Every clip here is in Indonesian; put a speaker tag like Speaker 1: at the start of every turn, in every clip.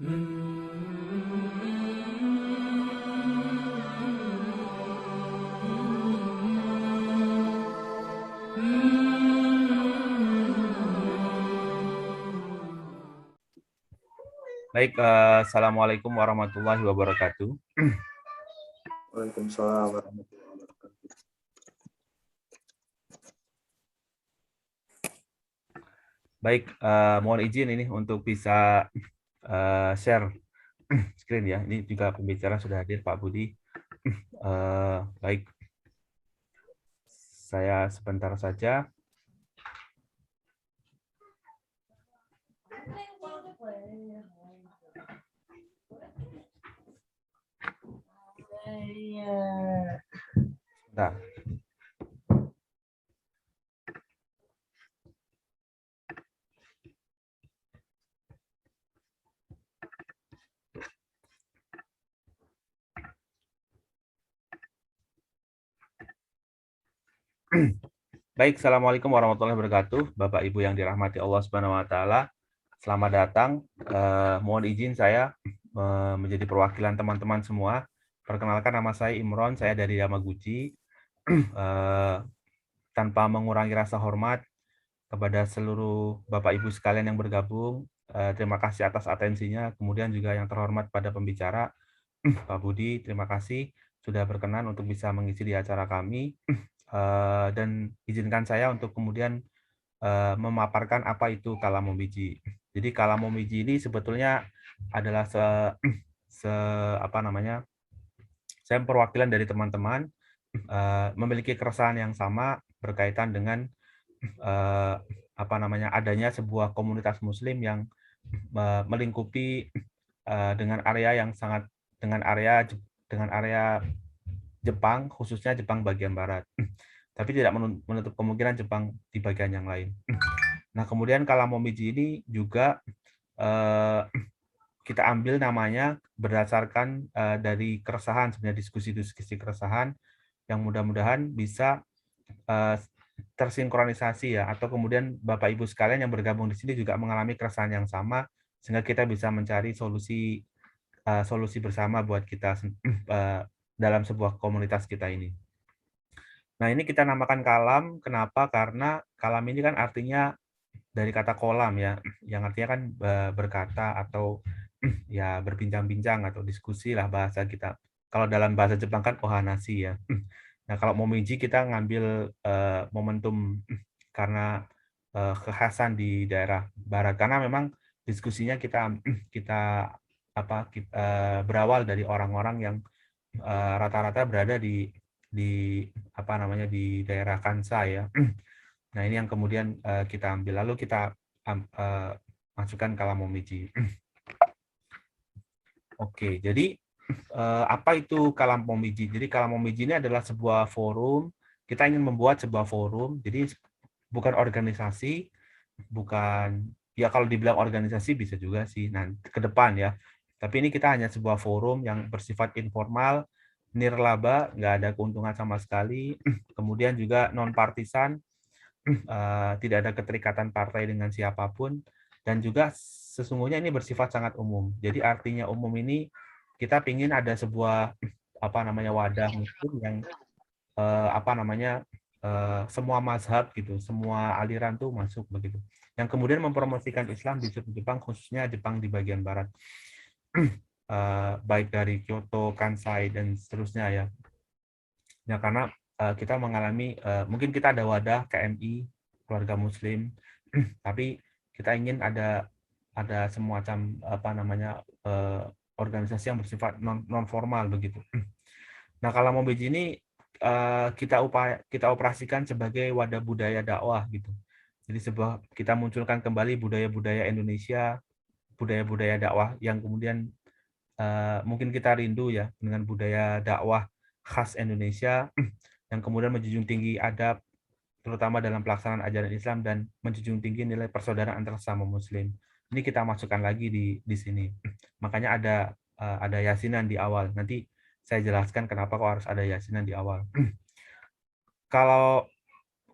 Speaker 1: Baik, Assalamualaikum warahmatullahi wabarakatuh.
Speaker 2: Waalaikumsalam warahmatullahi wabarakatuh.
Speaker 1: Baik, mohon izin ini untuk bisa share screen ya. Ini juga pembicara sudah hadir Pak Budi. Baik, saya sebentar saja. Nah, baik, Assalamualaikum warahmatullahi wabarakatuh. Bapak Ibu yang dirahmati Allah Subhanahu wa taala. Selamat datang. Mohon izin saya menjadi perwakilan teman-teman semua. Perkenalkan, nama saya Imron, saya dari Yamaguchi. Tanpa mengurangi rasa hormat kepada seluruh Bapak Ibu sekalian yang bergabung, terima kasih atas atensinya. Kemudian juga yang terhormat pada pembicara, Pak Budi, terima kasih sudah berkenan untuk bisa mengisi di acara kami. Dan izinkan saya untuk kemudian memaparkan apa itu kalamomiji. Jadi kalamomiji ini sebetulnya adalah saya perwakilan dari teman-teman memiliki keresahan yang sama berkaitan dengan adanya sebuah komunitas Muslim yang melingkupi dengan area Jepang, khususnya Jepang bagian barat, tapi tidak menutup kemungkinan Jepang di bagian yang lain. Nah, kemudian kalamomiji ini juga kita ambil namanya berdasarkan dari keresahan, sebenarnya diskusi-diskusi keresahan yang mudah-mudahan bisa tersinkronisasi ya, atau kemudian Bapak Ibu sekalian yang bergabung di sini juga mengalami keresahan yang sama, sehingga kita bisa mencari solusi bersama buat kita dalam sebuah komunitas kita ini. Nah, ini kita namakan kalam. Kenapa? Karena kalam ini kan artinya dari kata kolam ya, yang artinya kan berkata atau ya berbincang-bincang atau diskusi lah bahasa kita. Kalau dalam bahasa Jepang kan ohanasi ya. Nah, kalau momiji kita ngambil momentum karena kekhasan di daerah barat, karena memang diskusinya berawal dari orang-orang yang rata-rata berada di daerah Kansai ya. Nah, ini yang kemudian kita ambil, lalu kita masukkan kalamomiji. Oke, jadi apa itu kalamomiji? Jadi kalamomiji ini adalah sebuah forum. Kita ingin membuat sebuah forum. Jadi bukan organisasi, bukan ya, kalau dibilang organisasi bisa juga sih nanti ke depan ya. Tapi ini kita hanya sebuah forum yang bersifat informal, nirlaba, nggak ada keuntungan sama sekali. Kemudian juga non partisan, tidak ada keterikatan partai dengan siapapun, dan juga sesungguhnya ini bersifat sangat umum. Jadi artinya umum ini kita ingin ada sebuah wadah Muslim yang semua mazhab gitu, semua aliran tuh masuk begitu. Yang kemudian mempromosikan Islam di Jepang, khususnya Jepang di bagian barat, baik dari Kyoto, Kansai dan seterusnya ya. Ya, karena kita mengalami mungkin kita ada wadah KMI, keluarga Muslim, tapi kita ingin ada semacam organisasi yang bersifat non formal begitu. Nah, kalamomiji ini kita operasikan sebagai wadah budaya dakwah gitu. Jadi kita munculkan kembali budaya-budaya Indonesia, budaya-budaya dakwah yang kemudian mungkin kita rindu ya dengan budaya dakwah khas Indonesia yang kemudian menjunjung tinggi adab, terutama dalam pelaksanaan ajaran Islam, dan menjunjung tinggi nilai persaudaraan antar sesama Muslim. Ini kita masukkan lagi di sini. Makanya ada yasinan di awal. Nanti saya jelaskan kenapa kok harus ada yasinan di awal.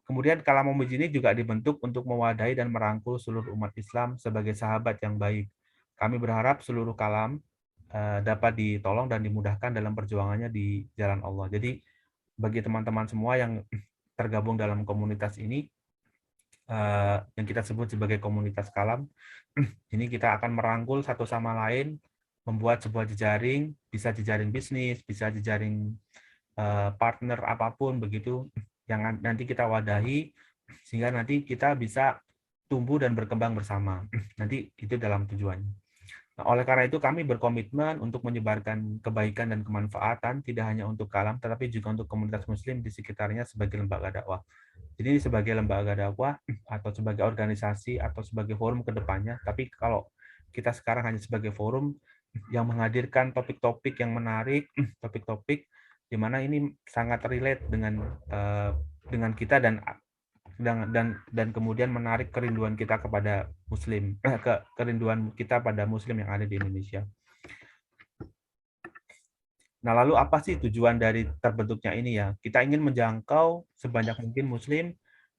Speaker 1: Kemudian kalamomiji ini juga dibentuk untuk mewadahi dan merangkul seluruh umat Islam sebagai sahabat yang baik. kami berharap seluruh kalam dapat ditolong dan dimudahkan dalam perjuangannya di jalan Allah. Jadi bagi teman-teman semua yang tergabung dalam komunitas ini, yang kita sebut sebagai komunitas kalam, ini kita akan merangkul satu sama lain, membuat sebuah jejaring, bisa jejaring bisnis, bisa jejaring partner apapun begitu, yang nanti kita wadahi, sehingga nanti kita bisa tumbuh dan berkembang bersama. Nanti itu dalam tujuannya. Nah, oleh karena itu kami berkomitmen untuk menyebarkan kebaikan dan kemanfaatan tidak hanya untuk kalam, tetapi juga untuk komunitas muslim di sekitarnya sebagai lembaga dakwah. Jadi sebagai lembaga dakwah atau sebagai organisasi atau sebagai forum ke depannya, tapi kalau kita sekarang hanya sebagai forum yang menghadirkan topik-topik yang menarik, topik-topik di mana ini sangat relate dengan kita dan kemudian menarik kerinduan kita kepada muslim, kerinduan kita pada muslim yang ada di Indonesia. Nah, lalu apa sih tujuan dari terbentuknya ini ya? Kita ingin menjangkau sebanyak mungkin muslim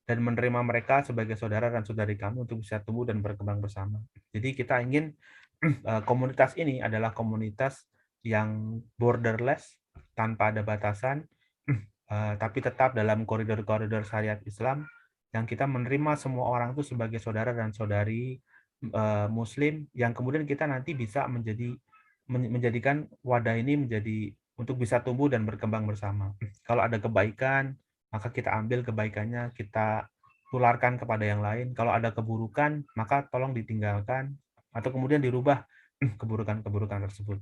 Speaker 1: dan menerima mereka sebagai saudara dan saudari kami untuk bisa tumbuh dan berkembang bersama. Jadi kita ingin komunitas ini adalah komunitas yang borderless, tanpa ada batasan, tapi tetap dalam koridor-koridor syariat Islam, yang kita menerima semua orang itu sebagai saudara dan saudari muslim, yang kemudian kita nanti bisa menjadikan wadah ini menjadi untuk bisa tumbuh dan berkembang bersama. Kalau ada kebaikan, maka kita ambil kebaikannya, kita tularkan kepada yang lain. Kalau ada keburukan, maka tolong ditinggalkan atau kemudian dirubah keburukan-keburukan tersebut.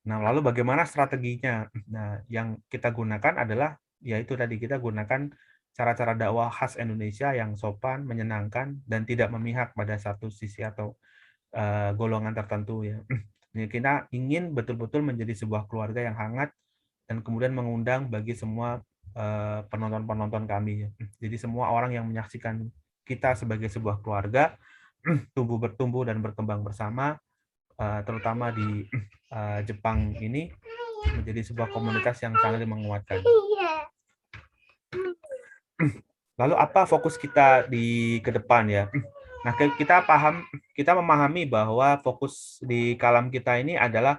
Speaker 1: Nah, lalu bagaimana strateginya? Nah, yang kita gunakan adalah yaitu tadi kita gunakan cara-cara dakwah khas Indonesia yang sopan, menyenangkan, dan tidak memihak pada satu sisi atau golongan tertentu ya. Kita ingin betul-betul menjadi sebuah keluarga yang hangat dan kemudian mengundang bagi semua penonton-penonton kami ya. Jadi semua orang yang menyaksikan kita sebagai sebuah keluarga bertumbuh dan berkembang bersama, terutama di Jepang ini menjadi sebuah komunitas yang sangat menguatkan. Lalu apa fokus kita di ke depan ya? Nah, kita memahami bahwa fokus di kalam kita ini adalah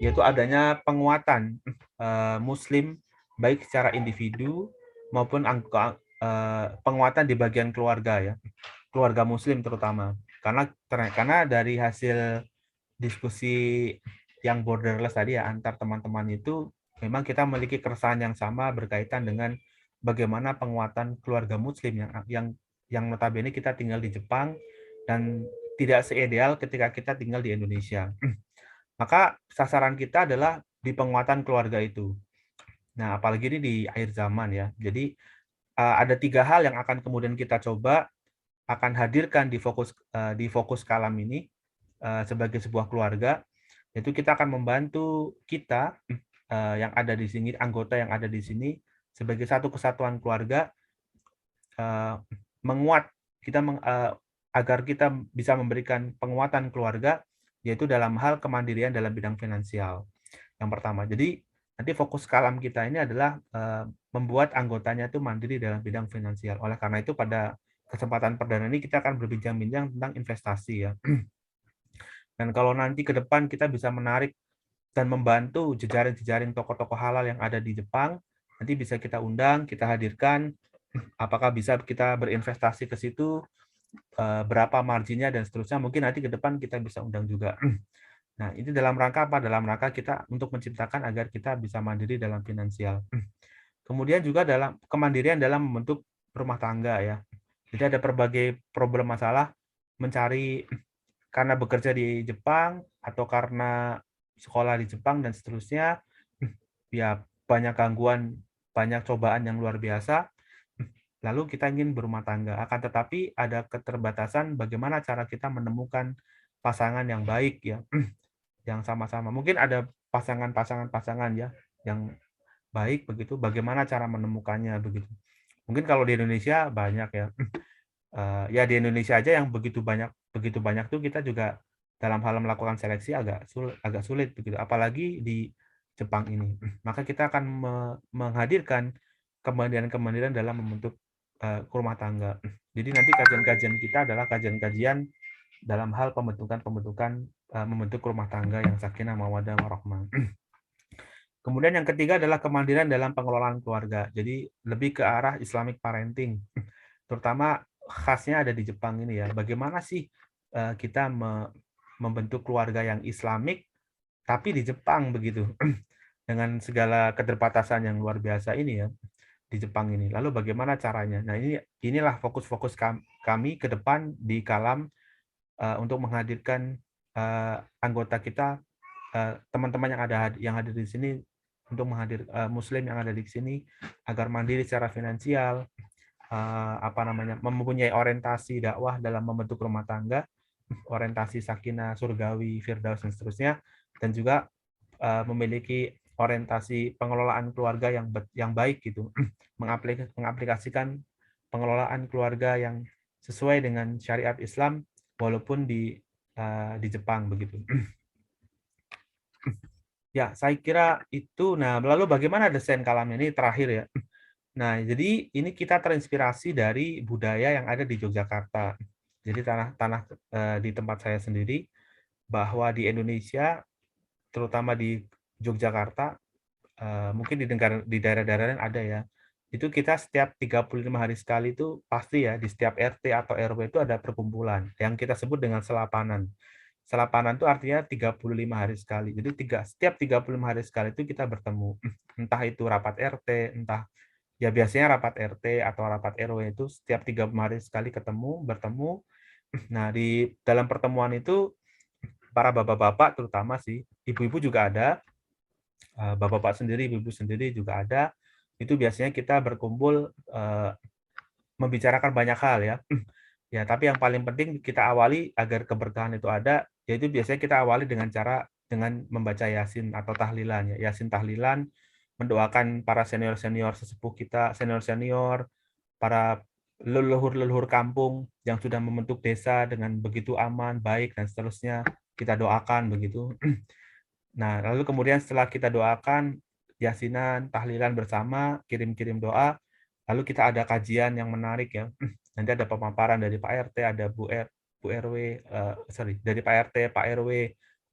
Speaker 1: yaitu adanya penguatan muslim baik secara individu maupun penguatan di bagian keluarga ya. Keluarga muslim terutama. Karena dari hasil diskusi yang borderless tadi ya antar teman-teman itu memang kita memiliki keresahan yang sama berkaitan dengan bagaimana penguatan keluarga muslim yang notabene kita tinggal di Jepang dan tidak seideal ketika kita tinggal di Indonesia. Maka sasaran kita adalah di penguatan keluarga itu. Nah, apalagi ini di akhir zaman ya. Jadi ada 3 hal yang akan kemudian kita coba akan hadirkan di fokus kalam ini sebagai sebuah keluarga, yaitu kita akan membantu kita yang ada di sini, anggota yang ada di sini sebagai satu kesatuan keluarga menguat agar kita bisa memberikan penguatan keluarga, yaitu dalam hal kemandirian dalam bidang finansial. Yang pertama, jadi nanti fokus kalam kita ini adalah membuat anggotanya itu mandiri dalam bidang finansial. Oleh karena itu pada kesempatan perdana ini kita akan berbincang-bincang tentang investasi ya. Dan kalau nanti ke depan kita bisa menarik dan membantu jejaring-jejaring tokoh-tokoh halal yang ada di Jepang, nanti bisa kita undang, kita hadirkan, apakah bisa kita berinvestasi ke situ, berapa marginnya dan seterusnya. Mungkin nanti ke depan kita bisa undang juga. Nah, ini dalam rangka apa? Dalam rangka kita untuk menciptakan agar kita bisa mandiri dalam finansial. Kemudian juga dalam kemandirian dalam membentuk rumah tangga ya. Jadi ada berbagai problem masalah mencari karena bekerja di Jepang atau karena sekolah di Jepang dan seterusnya, ya banyak gangguan, banyak cobaan yang luar biasa. Lalu kita ingin berumah tangga, akan tetapi ada keterbatasan bagaimana cara kita menemukan pasangan yang baik ya, yang sama-sama. Mungkin ada pasangan ya yang baik begitu. Bagaimana cara menemukannya begitu? Mungkin kalau di Indonesia banyak ya. Ya di Indonesia aja yang begitu banyak tuh kita juga dalam hal melakukan seleksi agak sulit begitu, apalagi di Jepang ini. Maka kita akan menghadirkan kemandirian dalam membentuk rumah tangga. Jadi nanti kajian-kajian kita adalah kajian-kajian dalam hal membentuk rumah tangga yang sakinah mawaddah warahmah. Kemudian yang ketiga adalah kemandirian dalam pengelolaan keluarga. Jadi lebih ke arah Islamic parenting, terutama khasnya ada di Jepang ini ya. Bagaimana sih kita membentuk keluarga yang Islamik tapi di Jepang begitu, dengan segala keterbatasan yang luar biasa ini ya di Jepang ini. Lalu bagaimana caranya? Nah, inilah fokus-fokus kami ke depan di Kalam untuk menghadirkan anggota kita, teman-teman yang ada di sini, untuk Muslim yang ada di sini agar mandiri secara finansial, mempunyai orientasi dakwah dalam membentuk rumah tangga, orientasi sakinah, surgawi, firdaus dan seterusnya, dan juga memiliki orientasi pengelolaan keluarga yang baik gitu, mengaplikasikan pengelolaan keluarga yang sesuai dengan syariat Islam walaupun di Jepang begitu. Ya, saya kira itu. Nah, lalu bagaimana desain Kalam ini terakhir ya. Nah, jadi ini kita terinspirasi dari budaya yang ada di Yogyakarta. Jadi tanah di tempat saya sendiri, bahwa di Indonesia, terutama di Yogyakarta, mungkin di daerah-daerah lain ada ya. Itu kita setiap 35 hari sekali itu pasti ya, di setiap RT atau RW itu ada perkumpulan yang kita sebut dengan selapanan. Selapanan itu artinya 35 hari sekali. Jadi setiap 35 hari sekali itu kita bertemu. Entah itu rapat RT, entah ya biasanya rapat RT atau rapat RW itu setiap 35 hari sekali bertemu. Nah, di dalam pertemuan itu para bapak-bapak terutama sih, ibu-ibu juga ada, bapak-bapak sendiri, ibu-ibu sendiri juga ada. Itu biasanya kita berkumpul membicarakan banyak hal ya. Ya, tapi yang paling penting kita awali agar keberkahan itu ada, yaitu biasanya kita awali dengan membaca Yasin atau tahlilan ya. Yasin tahlilan, mendoakan para senior-senior sesepuh kita, senior-senior, para leluhur-leluhur kampung yang sudah membentuk desa dengan begitu aman, baik, dan seterusnya, kita doakan begitu. Nah, lalu kemudian setelah kita doakan, yasinan, tahlilan bersama, kirim-kirim doa, lalu kita ada kajian yang menarik ya. Nanti ada pemaparan dari Pak RT, ada Bu RW, dari Pak RT, Pak RW,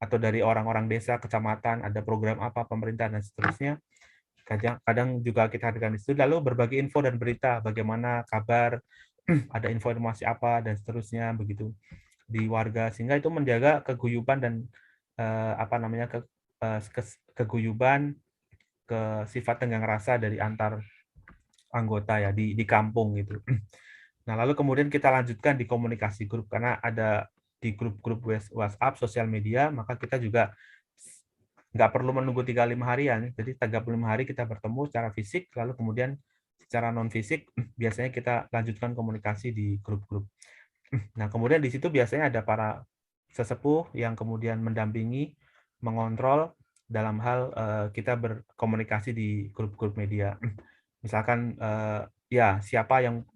Speaker 1: atau dari orang-orang desa, kecamatan, ada program apa, pemerintah, dan seterusnya. Kadang juga kita hadirkan di situ, lalu berbagi info dan berita, bagaimana kabar, ada informasi apa, dan seterusnya, begitu, di warga, sehingga itu menjaga keguyuban dan keguyuban, sifat tenggang rasa dari antar anggota ya di kampung gitu. Nah, lalu kemudian kita lanjutkan di komunikasi grup, karena ada di grup-grup WhatsApp, sosial media, maka kita juga nggak perlu menunggu 35 harian. Jadi 35 hari kita bertemu secara fisik, lalu kemudian secara non fisik biasanya kita lanjutkan komunikasi di grup-grup. Nah, kemudian di situ biasanya ada para sesepuh yang kemudian mendampingi, mengontrol dalam hal kita berkomunikasi di grup-grup media. Misalkan ya siapa yang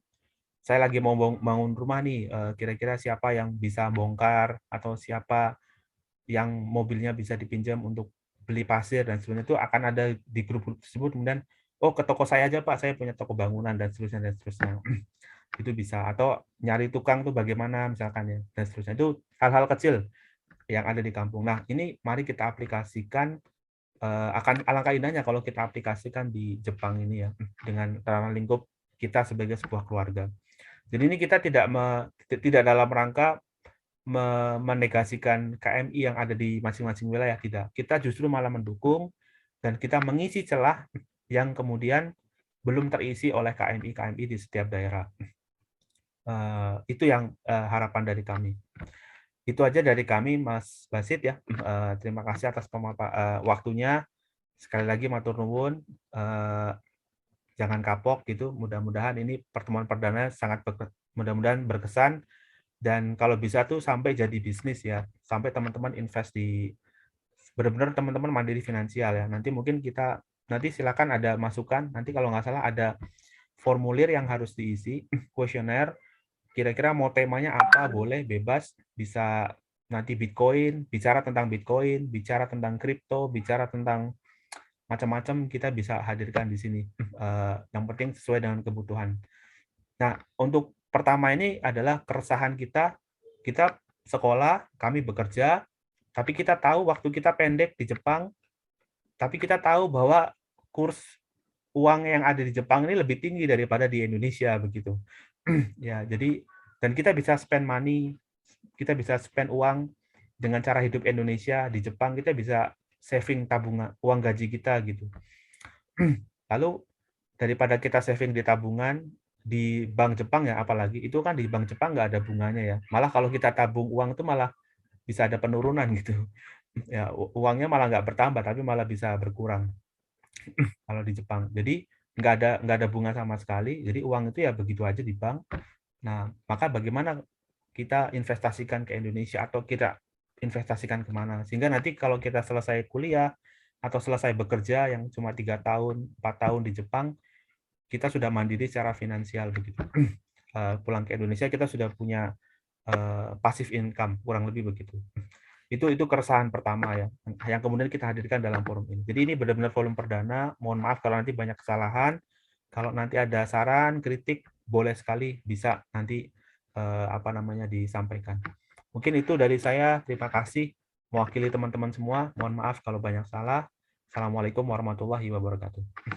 Speaker 1: saya lagi mau bangun rumah nih, kira-kira siapa yang bisa bongkar atau siapa yang mobilnya bisa dipinjam untuk beli pasir dan sebagainya, itu akan ada di grup tersebut. Kemudian, oh ke toko saya aja Pak, saya punya toko bangunan dan seterusnya dan seterusnya. Itu bisa, atau nyari tukang tuh bagaimana misalkan ya, dan seterusnya. Itu hal-hal kecil yang ada di kampung. Nah, ini mari kita aplikasikan, akan alangkah indahnya kalau kita aplikasikan di Jepang ini ya, dengan ranah lingkup kita sebagai sebuah keluarga. Jadi ini kita tidak dalam rangka menegasikan KMI yang ada di masing-masing wilayah, tidak. Kita justru malah mendukung dan kita mengisi celah yang kemudian belum terisi oleh KMI di setiap daerah. Itu yang harapan dari kami. Itu aja dari kami, Mas Basit ya. Terima kasih atas waktunya. Sekali lagi matur nuwun. Jangan kapok gitu. Mudah-mudahan ini pertemuan perdana mudah-mudahan berkesan, dan kalau bisa tuh sampai jadi bisnis ya. Sampai teman-teman invest benar-benar teman-teman mandiri finansial ya. Nanti silakan ada masukan. Nanti kalau nggak salah ada formulir yang harus diisi, kuesioner. Kira-kira mau temanya apa, boleh, bebas, bisa nanti Bitcoin, bicara tentang Bitcoin, bicara tentang kripto, bicara tentang macam-macam, kita bisa hadirkan di sini. Yang penting sesuai dengan kebutuhan. Nah, untuk pertama ini adalah keresahan kita sekolah, kami bekerja, tapi kita tahu waktu kita pendek di Jepang, tapi kita tahu bahwa kurs uang yang ada di Jepang ini lebih tinggi daripada di Indonesia begitu. Ya, jadi dan kita bisa spend money, kita bisa spend uang dengan cara hidup Indonesia di Jepang, kita bisa saving tabungan uang gaji kita gitu. Lalu daripada kita saving di tabungan di bank Jepang ya, apalagi itu kan di bank Jepang nggak ada bunganya ya. Malah kalau kita tabung uang itu malah bisa ada penurunan gitu. Ya, uangnya malah nggak bertambah tapi malah bisa berkurang kalau di Jepang. Jadi nggak ada bunga sama sekali. Jadi uang itu ya begitu aja di bank. Nah, maka bagaimana kita investasikan ke Indonesia atau kita investasikan kemana? Sehingga nanti kalau kita selesai kuliah atau selesai bekerja yang cuma 3 tahun, 4 tahun di Jepang, kita sudah mandiri secara finansial begitu. Pulang ke Indonesia kita sudah punya passive income kurang lebih begitu. Itu keresahan pertama ya, yang kemudian kita hadirkan dalam forum ini. Jadi ini benar-benar forum perdana. Mohon maaf kalau nanti banyak kesalahan. Kalau nanti ada saran, kritik, boleh sekali bisa nanti disampaikan. Mungkin itu dari saya. Terima kasih mewakili teman-teman semua. Mohon maaf kalau banyak salah. Assalamualaikum warahmatullahi wabarakatuh.